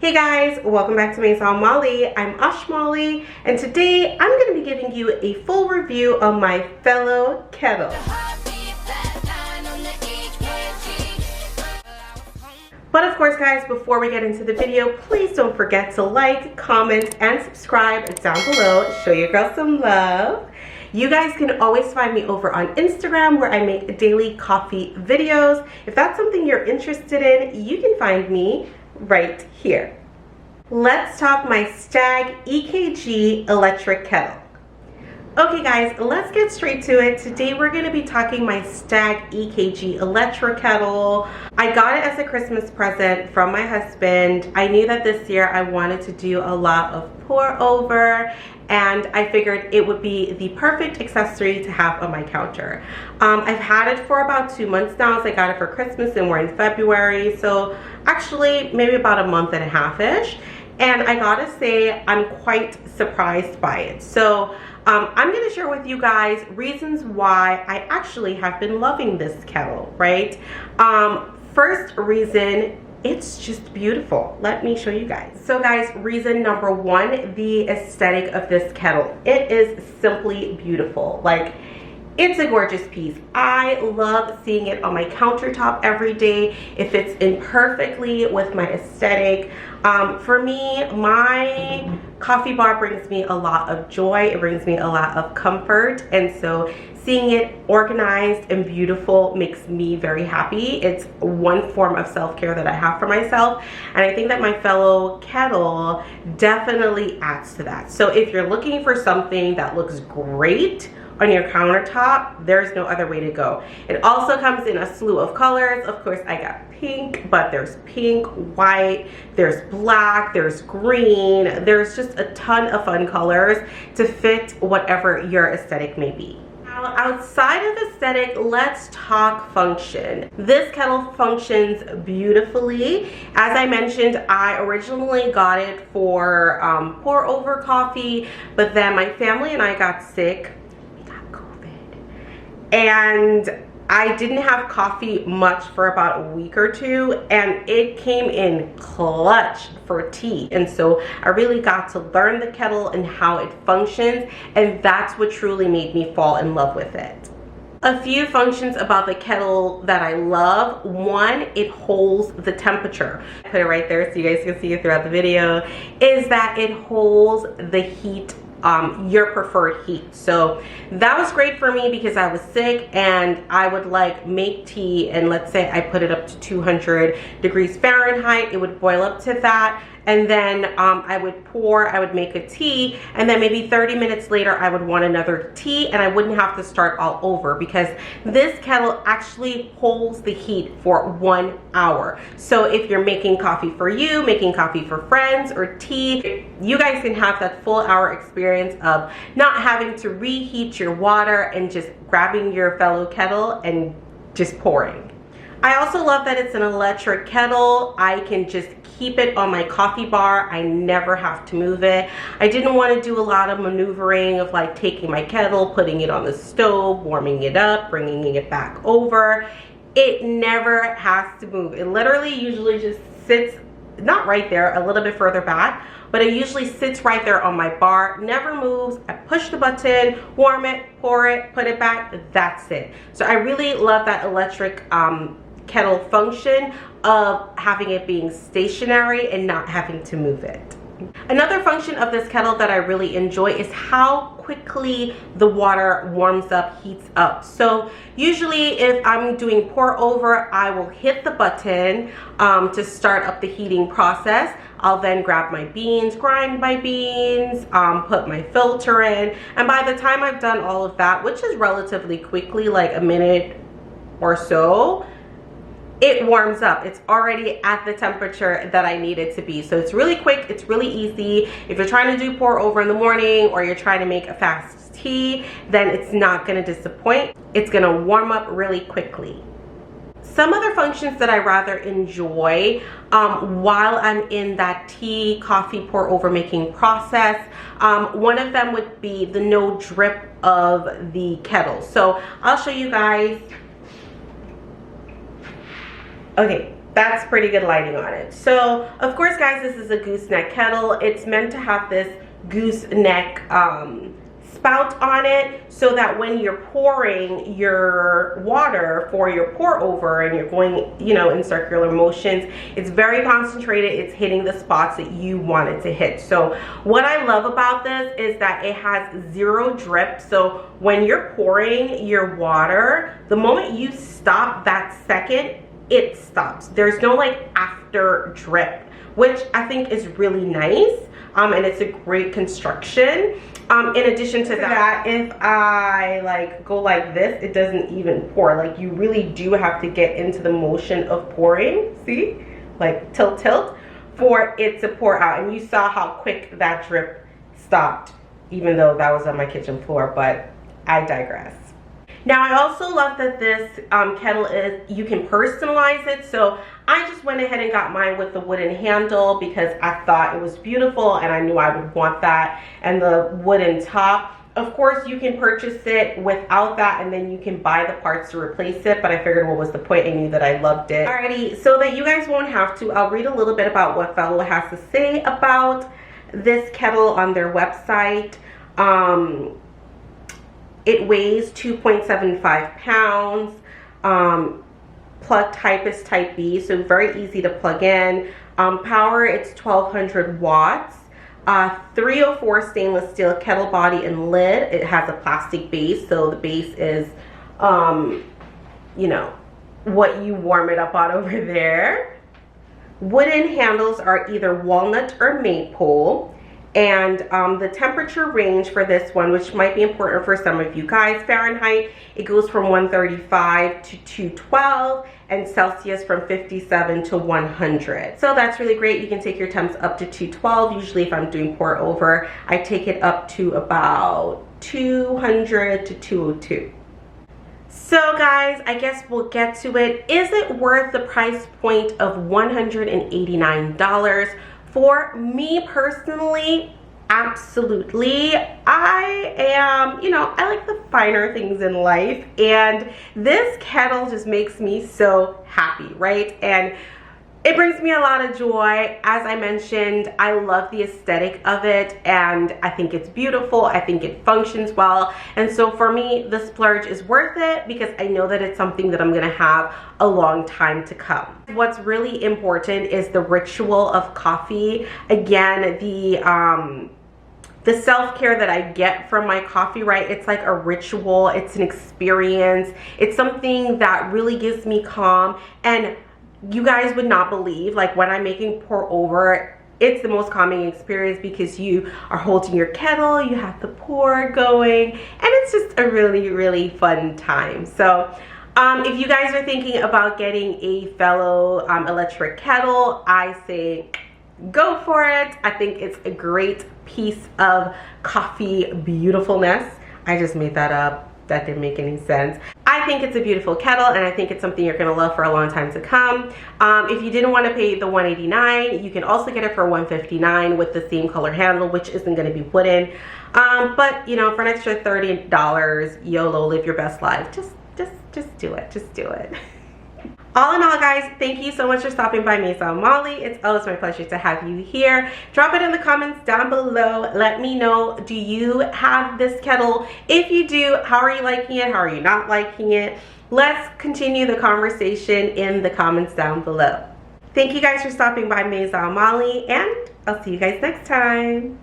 Hey guys, welcome back to Maison Malli. I'm Malli, and today I'm going to be giving you a full review of my Fellow Kettle. But of course guys, before we get into the video, please don't forget to like, comment, and subscribe down below. Show your girl some love. You guys can always find me over on Instagram where I make daily coffee videos. If that's something you're interested in, you can find me right here. Let's talk my Stagg EKG electric kettle. Okay guys, let's get straight to it. Today we're going to be talking my Stagg EKG electric kettle. I got it as a Christmas present from my husband. I knew that this year I wanted to do a lot of pour over, and I figured it would be the perfect accessory to have on my counter. I've had it for about 2 months now, as I got it for Christmas and we're in February, so actually maybe about a month and a half-ish. And I gotta say, I'm quite surprised by it. So I'm gonna share with you guys reasons why I actually have been loving this kettle, right? First reason, it's just beautiful. Let me show you guys. So guys, reason number one, the aesthetic of this kettle. It is simply beautiful. Like, it's a gorgeous piece. I love seeing it on my countertop every day. It fits in perfectly with my aesthetic. For me, my coffee bar brings me a lot of joy. It brings me a lot of comfort. And so seeing it organized and beautiful makes me very happy. It's one form of self-care that I have for myself. And I think that my Fellow Kettle definitely adds to that. So if you're looking for something that looks great on your countertop, there's no other way to go. It also comes in a slew of colors. Of course, I got pink, but there's pink, white, there's black, there's green. There's just a ton of fun colors to fit whatever your aesthetic may be. Now, outside of aesthetic, let's talk function. This kettle functions beautifully. As I mentioned, I originally got it for pour over coffee, but then my family and I got sick. And I didn't have coffee much for about a week or two, and it came in clutch for tea. And so I really got to learn the kettle and how it functions, and that's what truly made me fall in love with it. A few functions about the kettle that I love. One, it holds the temperature. I put it right there so you guys can see it throughout the video, is that it holds the heat, your preferred heat. So that was great for me because I was sick and I would like make tea, and let's say I put it up to 200 degrees Fahrenheit, it would boil up to that, and then I would pour, I would make a tea, and then maybe 30 minutes later I would want another tea, and I wouldn't have to start all over because this kettle actually holds the heat for 1 hour. So if you're making coffee for you, making coffee for friends, or tea, you guys can have that full hour experience of not having to reheat your water and just grabbing your Fellow Kettle and just pouring. I also love that it's an electric kettle. I can just keep it on my coffee bar. I never have to move it. I didn't want to do a lot of maneuvering of like taking my kettle, putting it on the stove, warming it up, bringing it back over. It never has to move. It literally usually just sits, not right there, a little bit further back, but it usually sits right there on my bar, never moves. I push the button, warm it, pour it, put it back, that's it. So I really love that electric kettle function of having it being stationary and not having to move it. Another function of this kettle that I really enjoy is how quickly the water warms up, heats up. So usually if I'm doing pour over, I will hit the button to start up the heating process. I'll then grab my beans, grind my beans, put my filter in, and by the time I've done all of that, which is relatively quickly, like a minute or so, it warms up. It's already at the temperature that I need it to be. So it's really quick, it's really easy. If you're trying to do pour over in the morning, or you're trying to make a fast tea, then it's not gonna disappoint. It's gonna warm up really quickly. Some other functions that I rather enjoy while I'm in that tea, coffee pour over making process, one of them would be the no drip of the kettle. So I'll show you guys. Okay, that's pretty good lighting on it. So of course guys, this is a gooseneck kettle. It's meant to have this gooseneck spout on it so that when you're pouring your water for your pour over and you're going, you know, in circular motions, it's very concentrated. It's hitting the spots that you want it to hit. So what I love about this is that it has 0 drip. So when you're pouring your water, the moment you stop that second, it stops. There's no like after drip, which I think is really nice. And it's a great construction. In addition to that, if I like go like this, it doesn't even pour. Like you really do have to get into the motion of pouring. See, like tilt for it to pour out. And you saw how quick that drip stopped, even though that was on my kitchen floor, but I digress. Now I also love that this kettle is, you can personalize it. So I just went ahead and got mine with the wooden handle because I thought it was beautiful and I knew I would want that, and the wooden top. Of course you can purchase it without that and then you can buy the parts to replace it, but I figured what was the point? I knew that I loved it. Alrighty, so that you guys won't have to, I'll read a little bit about what Fellow has to say about this kettle on their website. It weighs 2.75 pounds. Plug type is type B, so very easy to plug in. Power, it's 1200 watts. 304 stainless steel kettle body and lid. It has a plastic base, so the base is, you know, what you warm it up on over there. Wooden handles are either walnut or maple. And the temperature range for this one, which might be important for some of you guys, Fahrenheit, it goes from 135 to 212, and Celsius from 57 to 100. So that's really great. You can take your temps up to 212. Usually if I'm doing pour over, I take it up to about 200 to 202. So guys, I guess we'll get to it. Is it worth the price point of $189? For me personally, absolutely. I am, you know, I like the finer things in life, and this kettle just makes me so happy, right? And it brings me a lot of joy. As I mentioned, I love the aesthetic of it, and I think it's beautiful. I think it functions well, and so for me, the splurge is worth it because I know that it's something that I'm gonna have a long time to come. What's really important is the ritual of coffee. Again, the self-care that I get from my coffee, right? It's like a ritual, it's an experience. It's something that really gives me calm, and you guys would not believe, like when I'm making pour over, it's the most calming experience because you are holding your kettle, you have the pour going, and it's just a really, really fun time. So if you guys are thinking about getting a Fellow electric kettle, I say go for it. I think it's a great piece of coffee beautifulness. I just made that up. That didn't make any sense. I think it's a beautiful kettle, and I think it's something you're gonna love for a long time to come. If you didn't want to pay the $189, you can also get it for $159 with the same color handle, which isn't gonna be wooden. But you know, for an extra $30, YOLO, live your best life. Just do it. Just do it. All in all, guys, thank you so much for stopping by Maison Malli. It's always my pleasure to have you here. Drop it in the comments down below. Let me know, do you have this kettle? If you do, how are you liking it? How are you not liking it? Let's continue the conversation in the comments down below. Thank you guys for stopping by Maison Malli, and I'll see you guys next time.